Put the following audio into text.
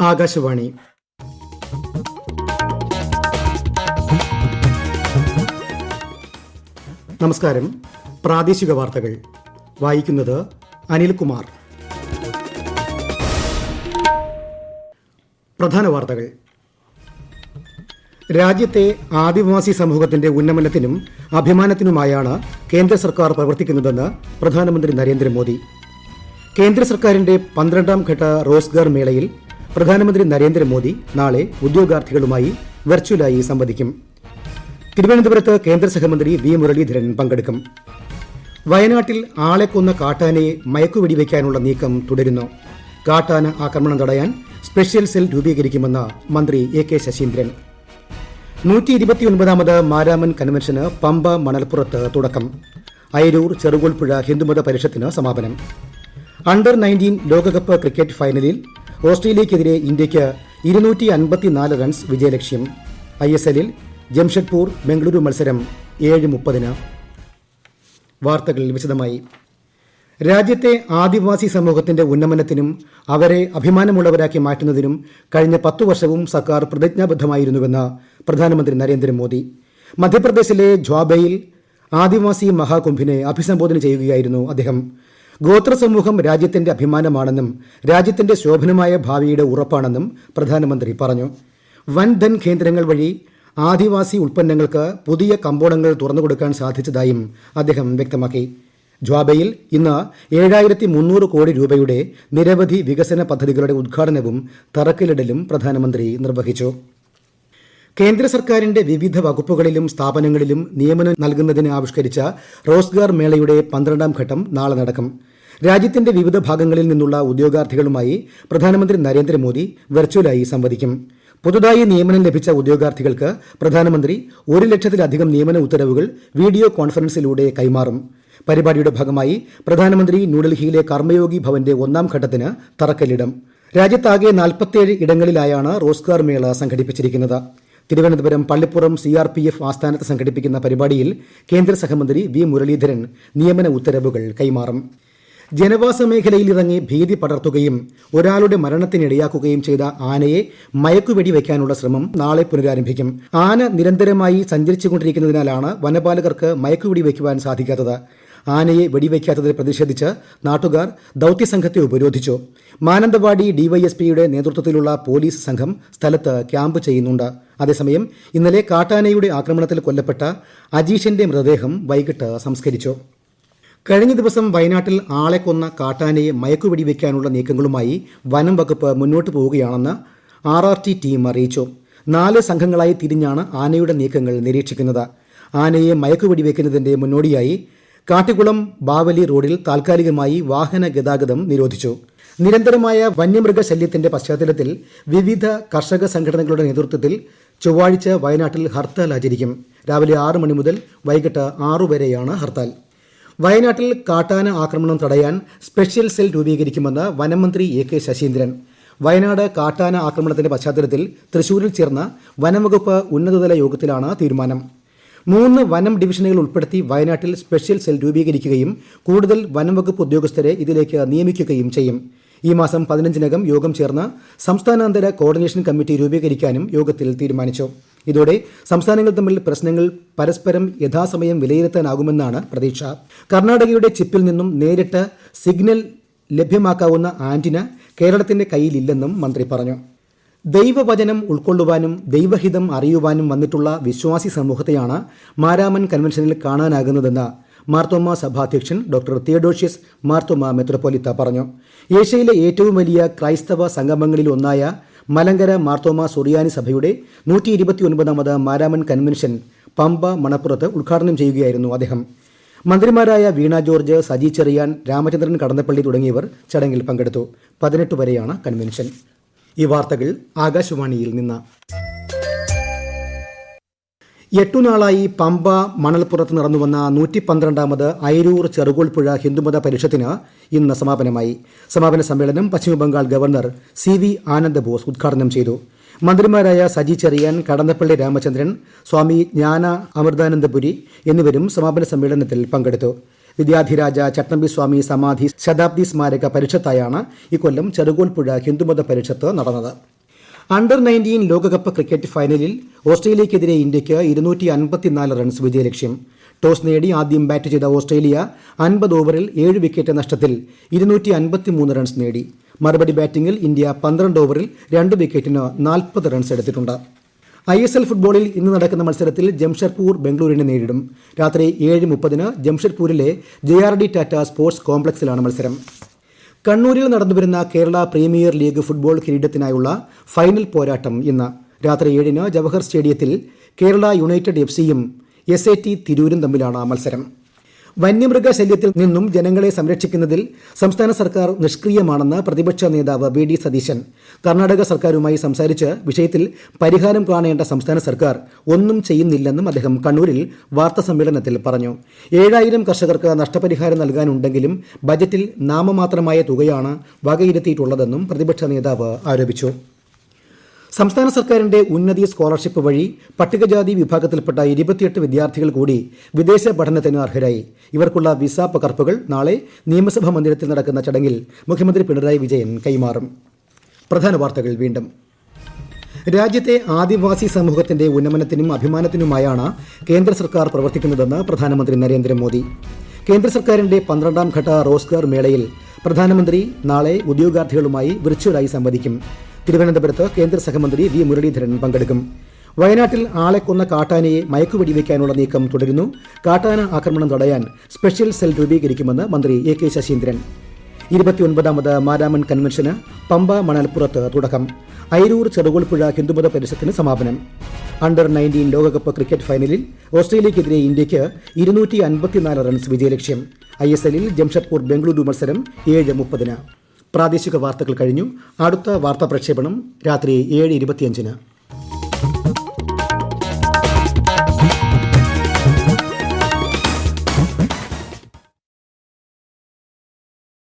ആകാശവാണി. നമസ്കാരം. പ്രാദേശിക വാർത്തകൾ വായിക്കുന്നത് അനിൽകുമാർ. പ്രധാന വാർത്തകൾ. രാജ്യത്തെ ആദിവാസി സമൂഹത്തിന്റെ ഉന്നമനത്തിനും അഭിമാനത്തിനുമായാണ് കേന്ദ്ര സർക്കാർ പ്രവർത്തിക്കുന്നതെന്ന് പ്രധാനമന്ത്രി നരേന്ദ്രമോദി. കേന്ദ്ര സർക്കാരിന്റെ 12ാം ഘട്ട റോസ്ഗാർ മേളയിൽ പ്രധാനമന്ത്രി നരേന്ദ്രമോദി നാളെ ഉദ്യോഗാർത്ഥികളുമായി വെർച്വലായി സംവദിക്കും. തിരുവനന്തപുരത്ത് കേന്ദ്ര സഹമന്ത്രി വി മുരളീധരൻ പങ്കെടുക്കും. വയനാട്ടിൽ ആളെ കൊന്ന കാട്ടാനയെ മയക്കുവെടിവെക്കാനുള്ള നീക്കം തുടരുന്നു. കാട്ടാന ആക്രമണം തടയാൻ സ്പെഷ്യൽ സെൽ രൂപീകരിക്കുമെന്ന് മന്ത്രി എ കെ ശശീന്ദ്രൻ. 129ാമത് മാരാമൻ കൺവെൻഷന് പമ്പ മണൽപ്പുറത്ത് തുടക്കം. അയിരൂർ ചെറുകോൽപ്പുഴ ഹിന്ദുമത പരിഷത്തിന് സമാപനം. അണ്ടർ-19 ലോകകപ്പ് ക്രിക്കറ്റ് ഫൈനലിൽ ഓസ്ട്രേലിയയ്ക്കെതിരെ ഇന്ത്യയ്ക്ക് 254 റൺസ് വിജയലക്ഷ്യം. ISLൽ ജംഷഡ്പൂർ ബംഗളൂരു മത്സരം 7:30. വാർത്തകൾ വിശദമായി. രാജ്യത്തെ ആദിവാസി സമൂഹത്തിന്റെ ഉന്നമനത്തിനും അവരെ അഭിമാനമുള്ളവരാക്കി മാറ്റുന്നതിനും കഴിഞ്ഞ 10 വർഷവും സർക്കാർ പ്രതിജ്ഞാബദ്ധമായിരുന്നുവെന്ന് പ്രധാനമന്ത്രി നരേന്ദ്രമോദി. മധ്യപ്രദേശിലെ ഝ്വാബയിൽ ആദിവാസി മഹാകുംഭിനെ അഭിസംബോധന ചെയ്യുകയായിരുന്നു അദ്ദേഹം. ഗോത്ര സമൂഹം രാജ്യത്തിന്റെ അഭിമാനമാണെന്നും രാജ്യത്തിന്റെ ശോഭനമായ ഭാവിയുടെ ഉറപ്പാണെന്നും പ്രധാനമന്ത്രി പറഞ്ഞു. വൻധൻ കേന്ദ്രങ്ങൾ വഴി ആദിവാസി ഉൽപ്പന്നങ്ങൾക്ക് പുതിയ കമ്പോളങ്ങൾ തുറന്നുകൊടുക്കാൻ സാധിച്ചതായും അദ്ദേഹം വ്യക്തമാക്കി. ഝ്വാബയിൽ ഇന്ന് 7300 കോടി രൂപയുടെ നിരവധി വികസന പദ്ധതികളുടെ ഉദ്ഘാടനവും തറക്കല്ലിടലും പ്രധാനമന്ത്രി നിർവഹിച്ചു. കേന്ദ്ര സർക്കാരിന്റെ വിവിധ വകുപ്പുകളിലും സ്ഥാപനങ്ങളിലും നിയമനം നൽകുന്നതിന് ആവിഷ്കരിച്ച റോസ്ഗാർ മേളയുടെ 12ാം ഘട്ടം നാളെ നടക്കും. രാജ്യത്തിന്റെ വിവിധ ഭാഗങ്ങളിൽ നിന്നുള്ള ഉദ്യോഗാർത്ഥികളുമായി പ്രധാനമന്ത്രി നരേന്ദ്രമോദി വെർച്വലായി സംവദിക്കും. പുതുതായി നിയമനം ലഭിച്ച ഉദ്യോഗാർത്ഥികൾക്ക് പ്രധാനമന്ത്രി 1 ലക്ഷത്തിലധികം നിയമന ഉത്തരവുകൾ വീഡിയോ കോൺഫറൻസിലൂടെ കൈമാറും. പരിപാടിയുടെ ഭാഗമായി പ്രധാനമന്ത്രി ന്യൂഡൽഹിയിലെ കർമ്മയോഗി ഭവന്റെ 1ാം ഘട്ടത്തിന് തറക്കല്ലിടും. രാജ്യത്താകെ 47 ഇടങ്ങളിലായാണ് റോസ്ഗാർ മേള സംഘടിപ്പിച്ചിരിക്കുന്നത്. തിരുവനന്തപുരം പള്ളിപ്പുറം CRPF ആസ്ഥാനത്ത് സംഘടിപ്പിക്കുന്ന പരിപാടിയിൽ കേന്ദ്ര സഹമന്ത്രി വി മുരളീധരൻ നിയമന ഉത്തരവുകൾ കൈമാറും. ജനവാസ മേഖലയിലിറങ്ങി ഭീതി പടർത്തുകയും ഒരാളുടെ മരണത്തിനിടയാക്കുകയും ചെയ്ത ആനയെ മയക്കുവെടി വയ്ക്കാനുള്ള ശ്രമം നാളെ പുനരാരംഭിക്കും. ആന നിരന്തരമായി സഞ്ചരിച്ചുകൊണ്ടിരിക്കുന്നതിനാലാണ് വനപാലകർക്ക് മയക്കുവെടി വയ്ക്കുവാൻ സാധിക്കാത്തത്. ആനയെ വെടിവയ്ക്കാത്തതിൽ പ്രതിഷേധിച്ച് നാട്ടുകാർ ദൌത്യസംഘത്തെ ഉപരോധിച്ചു. മാനന്തവാടി DYSPയുടെ നേതൃത്വത്തിലുള്ള പോലീസ് സംഘം സ്ഥലത്ത് ക്യാമ്പ് ചെയ്യുന്നുണ്ട്. അതേസമയം ഇന്നലെ കാട്ടാനയുടെ ആക്രമണത്തിൽ കൊല്ലപ്പെട്ട അജീഷിന്റെ മൃതദേഹം വൈകിട്ട് സംസ്കരിച്ചു. കഴിഞ്ഞ ദിവസം വയനാട്ടിൽ ആളെ കൊന്ന കാട്ടാനയെ മയക്കുവെടിവെക്കാനുള്ള നീക്കങ്ങളുമായി വനം വകുപ്പ് മുന്നോട്ട് പോവുകയാണെന്ന് RRT ടീം അറിയിച്ചു. 4 സംഘങ്ങളായി തിരിഞ്ഞാണ് ആനയുടെ നീക്കങ്ങൾ നിരീക്ഷിക്കുന്നത്. ആനയെ മയക്കുവെടിവെക്കുന്നതിന്റെ മുന്നോടിയായി കാട്ടിക്കുളം ബാവലി റോഡിൽ താൽക്കാലികമായി വാഹന ഗതാഗതം നിരോധിച്ചു. നിരന്തരമായ വന്യമൃഗശല്യത്തിന്റെ പശ്ചാത്തലത്തിൽ വിവിധ കർഷക സംഘടനകളുടെ നേതൃത്വത്തിൽ ചൊവ്വാഴ്ച വയനാട്ടിൽ ഹർത്താൽ ആചരിക്കും. രാവിലെ 6 മണി മുതൽ വൈകിട്ട് 6 വരെയാണ് ഹർത്താൽ. വയനാട്ടിൽ കാട്ടാന ആക്രമണം തടയാൻ സ്പെഷ്യൽ സെൽ രൂപീകരിക്കുമെന്ന് വനംമന്ത്രി എ കെ ശശീന്ദ്രൻ. വയനാട് കാട്ടാന ആക്രമണത്തിന്റെ പശ്ചാത്തലത്തിൽ തൃശൂരിൽ ചേർന്ന വനംവകുപ്പ് ഉന്നതതല യോഗത്തിലാണ് തീരുമാനം. 3 വനം ഡിവിഷനുകൾ ഉൾപ്പെടുത്തി വയനാട്ടിൽ സ്പെഷ്യൽ സെൽ രൂപീകരിക്കുകയും കൂടുതൽ വനംവകുപ്പ് ഉദ്യോഗസ്ഥരെ ഇതിലേക്ക് നിയമിക്കുകയും ചെയ്യും. ഈ മാസം 15-നകം യോഗം ചേർന്ന് സംസ്ഥാനാന്തര കോർഡിനേഷൻ കമ്മിറ്റി രൂപീകരിക്കാനും യോഗത്തിൽ തീരുമാനിച്ചു. ഇതോടെ സംസ്ഥാനങ്ങൾ തമ്മിൽ പ്രശ്നങ്ങൾ പരസ്പരം യഥാസമയം വിലയിരുത്താനാകുമെന്നാണ് പ്രതീക്ഷ. കർണാടകയുടെ ചിപ്പിൽ നിന്നും നേരിട്ട് സിഗ്നൽ ലഭ്യമാക്കാവുന്ന ആന്റിന കേരളത്തിന്റെ കയ്യിലില്ലെന്നും മന്ത്രി പറഞ്ഞു. ദൈവവചനം ഉൾക്കൊള്ളുവാനും ദൈവഹിതം അറിയുവാനും വന്നിട്ടുള്ള വിശ്വാസി സമൂഹത്തെയാണ് മാരാമൻ കൺവെൻഷനിൽ കാണാനാകുന്നതെന്ന് മാർത്തോമ സഭാധ്യക്ഷൻ ഡോക്ടർ തിയഡോഷ്യസ് മാർത്തോമ മെത്രോപൊലിത്ത പറഞ്ഞു. ഏഷ്യയിലെ ഏറ്റവും വലിയ ക്രൈസ്തവ സംഗമങ്ങളിൽ ഒന്നായ മലങ്കര മാർത്തോമ സുറിയാനി സഭയുടെ 129ാമത് മാരാമൻ കൺവെൻഷൻ പമ്പ മണപ്പുറത്ത് ഉദ്ഘാടനം ചെയ്യുകയായിരുന്നു അദ്ദേഹം. മന്ത്രിമാരായ വീണ ജോർജ്, സജി ചെറിയാൻ, രാമചന്ദ്രൻ കടന്നപ്പള്ളി തുടങ്ങിയവർ ചടങ്ങിൽ പങ്കെടുത്തു. 18 വരെയാണ് കൺവെൻഷൻ. ഈ വാർത്തകൾ ആകാശവാണിയിൽ നിന്ന്. 8 നാളായി പമ്പ മണൽപ്പുറത്ത് നടന്നുവന്ന 112ാമത് അയിരൂർ ചെറുകോൽപ്പുഴ ഹിന്ദുമത പരിഷത്തിന് ഇന്ന് സമാപനമായി. സമാപന സമ്മേളനം പശ്ചിമബംഗാൾ ഗവർണർ CV ആനന്ദ് ബോസ് ഉദ്ഘാടനം ചെയ്തു. മന്ത്രിമാരായ സജി ചെറിയാൻ, കടന്നപ്പള്ളി രാമചന്ദ്രൻ, സ്വാമി ജ്ഞാന അമൃതാനന്ദപുരി എന്നിവരും സമാപന സമ്മേളനത്തിൽ പങ്കെടുത്തു. വിദ്യാധിരാജ ചട്ടമ്പി സ്വാമി സമാധി ശതാബ്ദി സ്മാരക പരിഷത്തായാണ് ഇക്കൊല്ലം ചെറുകോൽപ്പുഴ ഹിന്ദുമത പരിഷത്ത് നടന്നത്. അണ്ടർ 19 ലോകകപ്പ് ക്രിക്കറ്റ് ഫൈനലിൽ ഓസ്ട്രേലിയക്കെതിരെ ഇന്ത്യയ്ക്ക് 254 റൺസ് വിജയലക്ഷ്യം. ടോസ് നേടി ആദ്യം ബാറ്റ് ചെയ്ത ഓസ്ട്രേലിയ 50 ഓവറിൽ 7 വിക്കറ്റ് നഷ്ടത്തിൽ 253 റൺസ് നേടി. മറുപടി ബാറ്റിംഗിൽ ഇന്ത്യ 12 ഓവറിൽ 2 വിക്കറ്റിന് 40 റൺസ് എടുത്തിട്ടുണ്ട്. ISL ഫുട്ബോളിൽ ഇന്ന് നടക്കുന്ന മത്സരത്തിൽ ജംഷഡ്പൂർ ബംഗളൂരുവിനെ നേരിടും. രാത്രി 7:30 ജംഷഡ്പൂരിലെ JRD ടാറ്റ സ്പോർട്സ് കോംപ്ലക്സിലാണ് മത്സരം. കണ്ണൂരിൽ നടന്നുവരുന്ന കേരള പ്രീമിയർ ലീഗ് ഫുട്ബോൾ കിരീടത്തിനായുള്ള ഫൈനൽ പോരാട്ടം ഇന്ന് രാത്രി 7 ജവഹർ സ്റ്റേഡിയത്തിൽ കേരള യുണൈറ്റഡ് FCയും SAT തിരൂരും തമ്മിലാണ് മത്സരം. വന്യമൃഗശല്യത്തിൽ നിന്നും ജനങ്ങളെ സംരക്ഷിക്കുന്നതിൽ സംസ്ഥാന സർക്കാർ നിഷ്ക്രിയമാണെന്ന് പ്രതിപക്ഷ നേതാവ് VD സതീശൻ. കർണാടക സർക്കാരുമായി സംസാരിച്ച് വിഷയത്തിൽ പരിഹാരം കാണേണ്ട സംസ്ഥാന സർക്കാർ ഒന്നും ചെയ്യുന്നില്ലെന്നും അദ്ദേഹം കണ്ണൂരിൽ വാർത്താസമ്മേളനത്തിൽ പറഞ്ഞു. 7000 കർഷകർക്ക് നഷ്ടപരിഹാരം നൽകാനുണ്ടെങ്കിലും ബജറ്റിൽ നാമമാത്രമായ തുകയാണ് വകയിരുത്തിയിട്ടുള്ളതെന്നും പ്രതിപക്ഷ നേതാവ് ആരോപിച്ചു. സംസ്ഥാന സർക്കാരിന്റെ ഉന്നതി സ്കോളർഷിപ്പ് വഴി പട്ടികജാതി വിഭാഗത്തിൽപ്പെട്ട 28 വിദ്യാർത്ഥികൾ കൂടി വിദേശ പഠനത്തിന് അർഹരായി. ഇവർക്കുള്ള വിസ പകർപ്പുകൾ നാളെ നിയമസഭാ മന്ദിരത്തിൽ നടക്കുന്ന ചടങ്ങിൽ മുഖ്യമന്ത്രി പിണറായി വിജയൻ കൈമാറും. പ്രധാന വാർത്തകൾ വീണ്ടും. രാജ്യത്തെ ആദിവാസി സമൂഹത്തിന്റെ ഉന്നമനത്തിനും അഭിമാനത്തിനുമായാണ് കേന്ദ്ര സർക്കാർ പ്രവർത്തിക്കുന്നതെന്ന് പ്രധാനമന്ത്രി നരേന്ദ്രമോദി. കേന്ദ്ര സർക്കാരിന്റെ 12ാം ഘട്ട റോസ്ഗാർ മേളയിൽ പ്രധാനമന്ത്രി നാളെ ഉദ്യോഗാർത്ഥികളുമായി വിർച്വലായി സംവദിക്കും. തിരുവനന്തപുരത്ത് കേന്ദ്ര സഹമന്ത്രി V മുരളീധരൻ പങ്കെടുക്കും. വയനാട്ടിൽ ആളെ കൊന്ന കാട്ടാനയെ മയക്കുവെടിവെക്കാനുള്ള നീക്കം തുടരുന്നു. കാട്ടാന ആക്രമണം തടയാൻ സ്പെഷ്യൽ സെൽ രൂപീകരിക്കുമെന്ന് മന്ത്രി AK ശശീന്ദ്രൻ. 29ാമത് മാരാമൺ കൺവെൻഷന് പമ്പ മണൽപ്പുറത്ത് തുടക്കം. അയിരൂർ ചെറുകോൽപ്പുഴ ഹിന്ദുമത പരിഷത്തിന് സമാപനം. അണ്ടർ 19 ലോകകപ്പ് ക്രിക്കറ്റ് ഫൈനലിൽ ഓസ്ട്രേലിയക്കെതിരെ ഇന്ത്യയ്ക്ക് 254 റൺസ് വിജയലക്ഷ്യം. ISLൽ ജംഷഡ്പൂർ ബംഗളൂരു മത്സരം 7:30. പ്രാദേശിക വാർത്തകൾ കഴിഞ്ഞു. അടുത്ത വാർത്താ പ്രക്ഷേപണം രാത്രി 7:25.